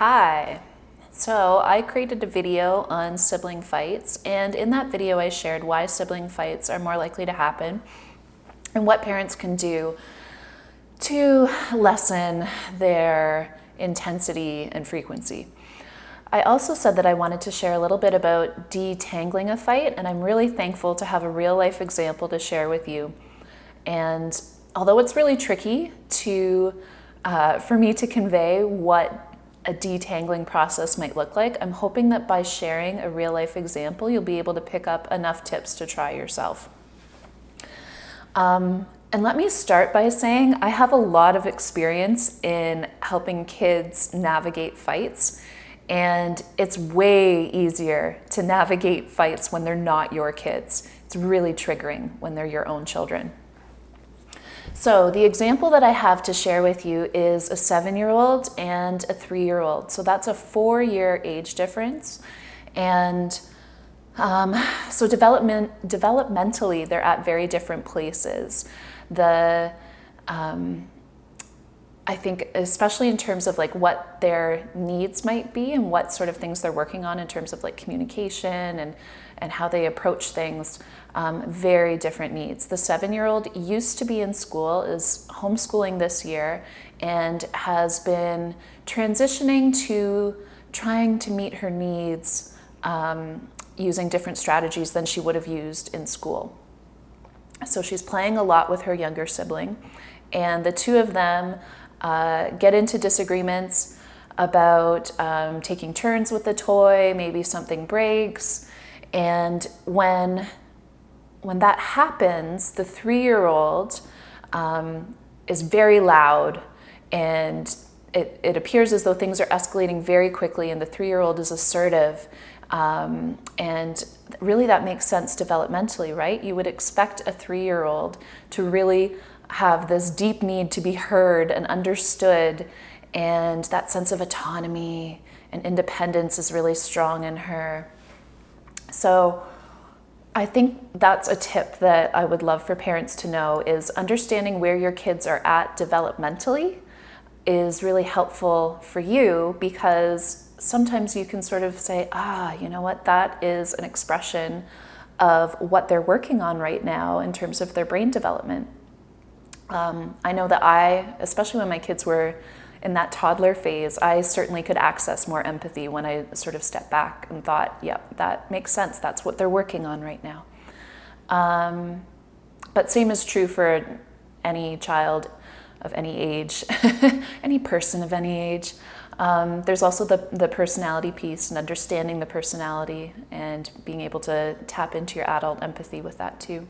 Hi. So I created a video on sibling fights, and in that video I shared why sibling fights are more likely to happen and what parents can do to lessen their intensity and frequency. I also said that I wanted to share a little bit about detangling a fight, and I'm really thankful to have a real life example to share with you. And although it's really tricky for me to convey what a detangling process might look like, I'm hoping that by sharing a real life example, you'll be able to pick up enough tips to try yourself. And let me start by saying I have a lot of experience in helping kids navigate fights, and it's way easier to navigate fights when they're not your kids. It's really triggering when they're your own children. So the example that I have to share with you is a 7-year-old and a 3-year-old. So that's a 4-year age difference. And so developmentally, they're at very different places. I think especially in terms of like what their needs might be and what sort of things they're working on in terms of like communication and how they approach things, very different needs. The 7-year-old used to be in school, is homeschooling this year, and has been transitioning to trying to meet her needs using different strategies than she would have used in school. So she's playing a lot with her younger sibling, and the two of them get into disagreements about taking turns with the toy, maybe something breaks, and when that happens, the 3-year-old is very loud, and it appears as though things are escalating very quickly, and the 3-year-old is assertive. And really that makes sense developmentally, right? You would expect a 3-year-old to really have this deep need to be heard and understood, and that sense of autonomy and independence is really strong in her. So I think that's a tip that I would love for parents to know, is understanding where your kids are at developmentally is really helpful for you, because sometimes you can sort of say, you know what, that is an expression of what they're working on right now in terms of their brain development. I know that especially when my kids were in that toddler phase, I certainly could access more empathy when I sort of stepped back and thought, yep, that makes sense. That's what they're working on right now. But same is true for any child of any age, any person of any age. There's also the personality piece and understanding the personality and being able to tap into your adult empathy with that too.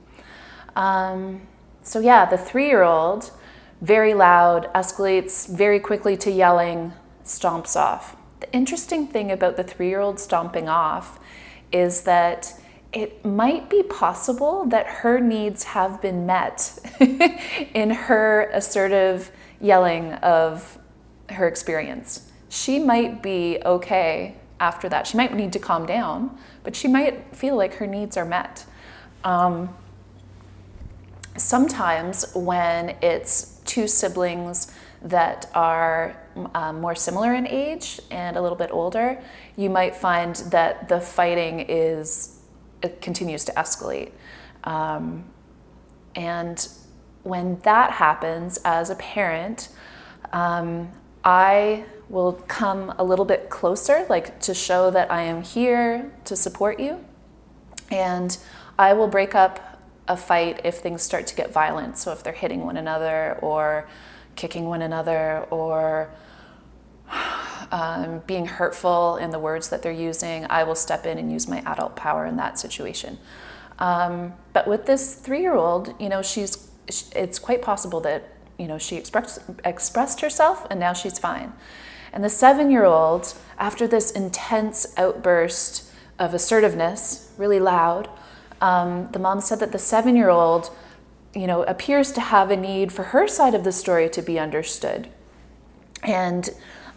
So yeah, the 3-year-old, very loud, escalates very quickly to yelling, stomps off. The interesting thing about the 3-year-old stomping off is that it might be possible that her needs have been met in her assertive yelling of her experience. She might be okay after that. She might need to calm down, but she might feel like her needs are met. Sometimes when it's two siblings that are more similar in age and a little bit older, you might find that the fighting it continues to escalate. And when that happens, as a parent, I will come a little bit closer, like to show that I am here to support you. And I will break up a fight if things start to get violent. So if they're hitting one another or kicking one another or being hurtful in the words that they're using, I will step in and use my adult power in that situation. But with this 3-year-old, it's quite possible that she expressed herself and now she's fine. And the 7-year-old, after this intense outburst of assertiveness, really loud, the mom said that the 7-year-old, appears to have a need for her side of the story to be understood. And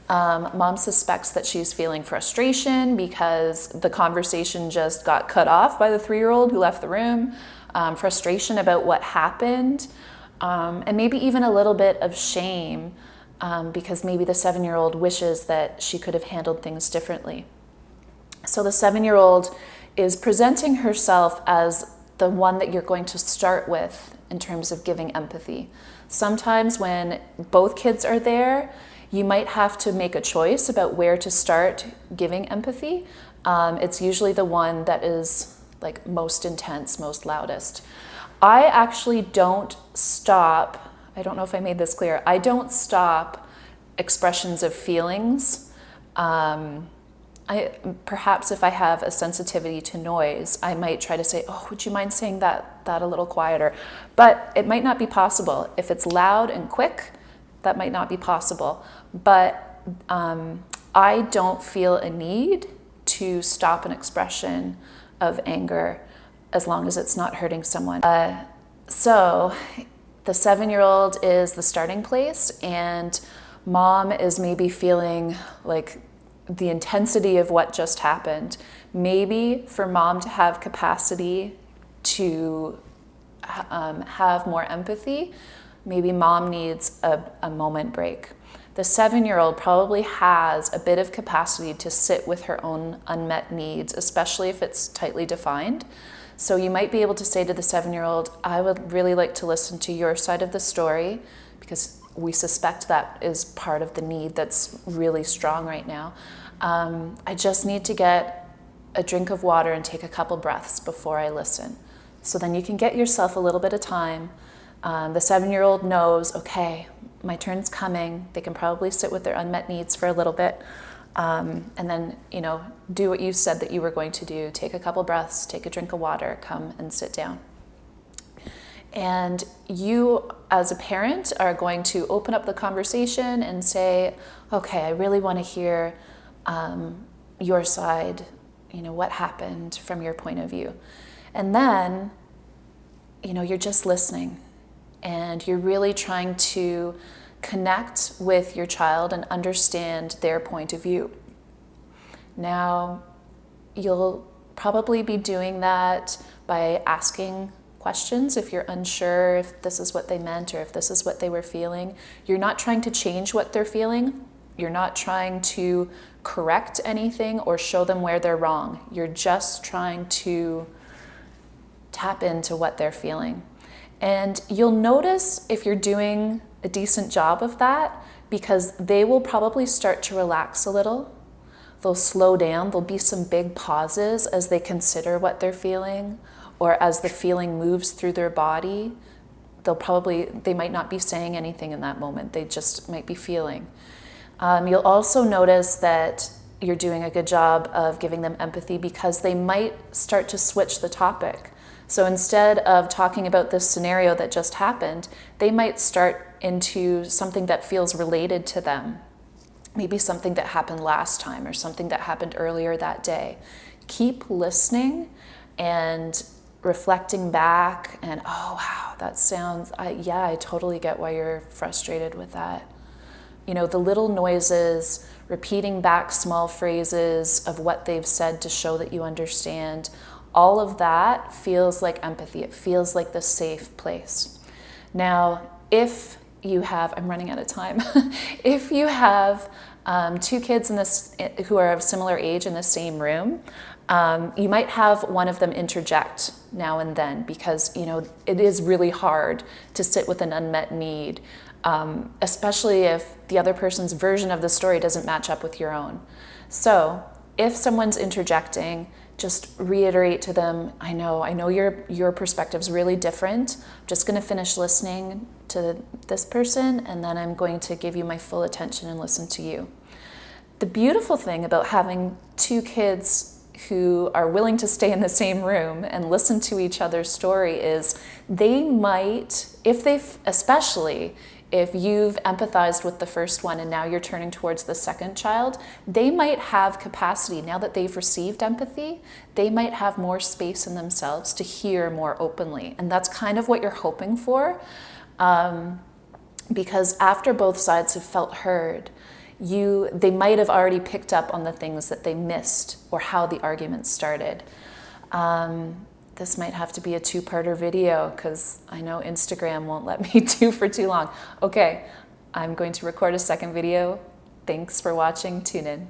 mom suspects that she's feeling frustration because the conversation just got cut off by the 3-year-old who left the room, frustration about what happened, and maybe even a little bit of shame because maybe the 7-year-old wishes that she could have handled things differently. So the 7-year-old is presenting herself as the one that you're going to start with in terms of giving empathy. Sometimes when both kids are there, you might have to make a choice about where to start giving empathy. It's usually the one that is like most intense, most loudest. I actually don't stop, I don't know if I made this clear, I don't stop expressions of feelings. Perhaps if I have a sensitivity to noise, I might try to say, oh, would you mind saying that a little quieter? But it might not be possible. If it's loud and quick, that might not be possible. But I don't feel a need to stop an expression of anger as long as it's not hurting someone. So the 7-year-old is the starting place, and mom is maybe feeling like the intensity of what just happened. Maybe for mom to have capacity to have more empathy, maybe mom needs a moment break. The 7-year-old probably has a bit of capacity to sit with her own unmet needs, especially if it's tightly defined. So you might be able to say to the 7-year-old, I would really like to listen to your side of the story, because we suspect that is part of the need that's really strong right now. I just need to get a drink of water and take a couple breaths before I listen. So then you can get yourself a little bit of time. The 7-year-old knows, okay, my turn's coming. They can probably sit with their unmet needs for a little bit. And then, do what you said that you were going to do. Take a couple breaths, take a drink of water, come and sit down. And you, as a parent, are going to open up the conversation and say, okay, I really want to hear your side, what happened from your point of view. And then, you're just listening, and you're really trying to connect with your child and understand their point of view. Now, you'll probably be doing that by asking questions if you're unsure if this is what they meant or if this is what they were feeling. You're not trying to change what they're feeling. You're not trying to correct anything or show them where they're wrong. You're just trying to tap into what they're feeling. And you'll notice if you're doing a decent job of that, because they will probably start to relax a little. They'll slow down. There'll be some big pauses as they consider what they're feeling, or as the feeling moves through their body. They might not be saying anything in that moment. They just might be feeling. You'll also notice that you're doing a good job of giving them empathy, because they might start to switch the topic. So instead of talking about this scenario that just happened, they might start into something that feels related to them. Maybe something that happened last time or something that happened earlier that day. Keep listening and reflecting back, and oh wow, that sounds, I totally get why you're frustrated with that. The little noises, repeating back small phrases of what they've said to show that you understand, all of that feels like empathy. It feels like the safe place. Now, if you have, I'm running out of time, if you have two kids who are of similar age in the same room, you might have one of them interject now and then, because it is really hard to sit with an unmet need, especially if the other person's version of the story doesn't match up with your own. So if someone's interjecting, just reiterate to them, I know your perspective's really different. I'm just going to finish listening to this person, and then I'm going to give you my full attention and listen to you. The beautiful thing about having two kids who are willing to stay in the same room and listen to each other's story is they might, especially if you've empathized with the first one and now you're turning towards the second child, they might have capacity, now that they've received empathy, they might have more space in themselves to hear more openly. And that's kind of what you're hoping for, because after both sides have felt heard, they might have already picked up on the things that they missed or how the argument started. This might have to be a two-parter video, because I know Instagram won't let me do for too long. Okay, I'm going to record a second video. Thanks for watching. Tune in.